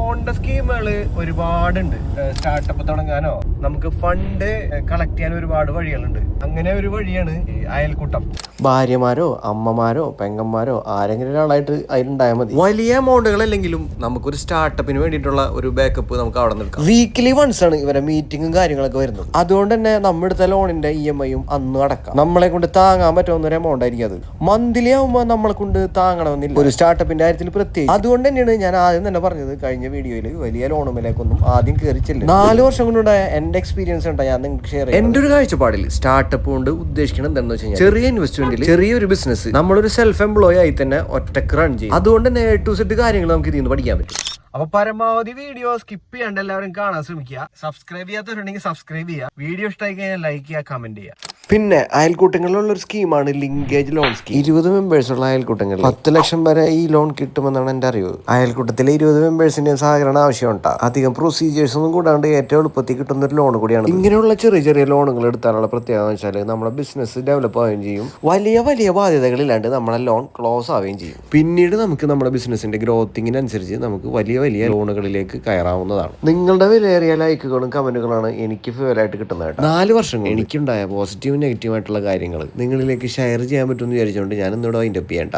ലോണിന്റെ സ്കീമുകൾ ഒരുപാടുണ്ട്. സ്റ്റാർട്ടപ്പ് തുടങ്ങാനോ നമുക്ക് ഫണ്ട് കളക്ട് ചെയ്യാൻ ഒരുപാട് വഴികളുണ്ട്. അങ്ങനെ ഒരു വഴിയാണ് അയൽക്കൂട്ടം. ഭാര്യമാരോ അമ്മമാരോ പെങ്ങന്മാരോ ആരെങ്കിലും ഒരാളായിട്ട് അതിലുണ്ടായാൽ മതി. വലിയ എമൗണ്ടുകൾ അല്ലെങ്കിലും നമുക്കൊരു സ്റ്റാർട്ടപ്പിന് വേണ്ടിയിട്ടുള്ള ഒരു ബാക്കപ്പ് നമുക്ക് അവിടെ നിൽക്കാം. വീക്കിലി വൺസ് ആണ് ഇവരെ മീറ്റിങ്ങും കാര്യങ്ങളൊക്കെ വരുന്നത്. അതുകൊണ്ട് തന്നെ നമ്മുടെ അടുത്ത ലോണിന്റെ EMI അന്ന് അടക്കാം. നമ്മളെ കൊണ്ട് താങ്ങാൻ പറ്റുന്ന ഒരു എമൗണ്ട് ആയിരിക്കും അത്. മന്ത്ലി ആകുമ്പോൾ നമ്മളെ കൊണ്ട് താങ്ങണമെന്നില്ല ഒരു സ്റ്റാർട്ടപ്പിന്റെ കാര്യത്തിൽ പ്രത്യേകിച്ച്. അതുകൊണ്ട് തന്നെയാണ് ഞാൻ ആദ്യം തന്നെ പറഞ്ഞത് കഴിഞ്ഞ വീഡിയോയിൽ വലിയ ലോണുമിലേക്കൊന്നും ആദ്യം കയറിച്ചില്ല. 4 വർഷം കൊണ്ടുണ്ടായ എന്റെ എക്സ്പീരിയൻസ് ഉണ്ടാ ഞാൻ നിങ്ങൾക്ക് ഷെയർ ചെയ്യാം. എന്റെ ഒരു കാഴ്ചപ്പാടിൽ സ്റ്റാർട്ടപ്പ് കൊണ്ട് ഉദ്ദേശിക്കണം എന്താണെന്ന് വെച്ച് കഴിഞ്ഞാൽ ചെറിയ ഇൻവെസ്റ്റ്മെന്റിൽ ചെറിയൊരു ബിസിനസ് നമ്മളൊരു സെൽഫ് എംപ്ലോയി ആയി തന്നെ ഒറ്റക്ക് റൺ ചെയ്യും. അതുകൊണ്ട് തന്നെ A to Z കാര്യങ്ങൾ നമുക്ക് ഇതിൽ നിന്ന് പഠിക്കാൻ പറ്റും. അപ്പൊ പരമാവധി വീഡിയോ സ്കിപ്പ് ചെയ്യാണ്ട് എല്ലാവരും കാണാൻ ശ്രമിക്കുക. സബ്സ്ക്രൈബ് ചെയ്യാത്തവരുണ്ടെങ്കിൽ സബ്സ്ക്രൈബ് ചെയ്യുക. വീഡിയോ ഇഷ്ടമായി കഴിഞ്ഞാൽ ലൈക്ക് ചെയ്യുക, കമന്റ് ചെയ്യുക. പിന്നെ അയൽക്കൂട്ടങ്ങളിലുള്ള ഒരു സ്കീമാണ് ലിങ്കേജ് ലോൺ സ്കീം. 20 മെമ്പേഴ്സുള്ള അയൽക്കൂട്ടങ്ങളിൽ 10 ലക്ഷം വരെ ഈ ലോൺ കിട്ടുമെന്നാണ് എന്റെ അറിവ്. അയൽക്കൂട്ടത്തിലെ 20 മെമ്പേഴ്സിന്റെ സഹകരണ ആവശ്യമുണ്ടാ. അധികം പ്രൊസീജിയേഴ്സ് ഒന്നും കൂടാണ്ട് ഏറ്റവും എളുപ്പത്തിൽ കിട്ടുന്ന ഒരു ലോൺ കൂടിയാണ്. ഇങ്ങനെയുള്ള ചെറിയ ചെറിയ ലോണുകൾ എടുത്താലുള്ള പ്രത്യേകത എന്ന് വെച്ചാൽ നമ്മുടെ ബിസിനസ് ഡെവലപ്പ് ആവുകയും ചെയ്യും. വലിയ വലിയ ബാധ്യതകളില്ലാണ്ട് നമ്മളെ ലോൺ ക്ലോസ് ആവുകയും ചെയ്യും. പിന്നീട് നമുക്ക് നമ്മുടെ ബിസിനസിന്റെ ഗ്രോത്തിങ്ങിനനുസരിച്ച് നമുക്ക് വലിയ വലിയ ലോണുകളിലേക്ക് കയറാവുന്നതാണ്. നിങ്ങളുടെ വിലയേറിയ ലൈക്കുകളും കമന്റുകളാണ് എനിക്ക് ഫേവറായിട്ട് കിട്ടുന്നത്. 4 വർഷം എനിക്കുണ്ടായ പോസിറ്റീവ് നെഗറ്റീവ് ആയിട്ടുള്ള കാര്യങ്ങൾ നിങ്ങളിലേക്ക് ഷെയർ ചെയ്യാൻ പറ്റുമെന്ന് വിചാരിച്ചുകൊണ്ട് ഞാൻ ഇന്നിവിടെ വൈൻഡപ്പ് ചെയ്യണ്ട.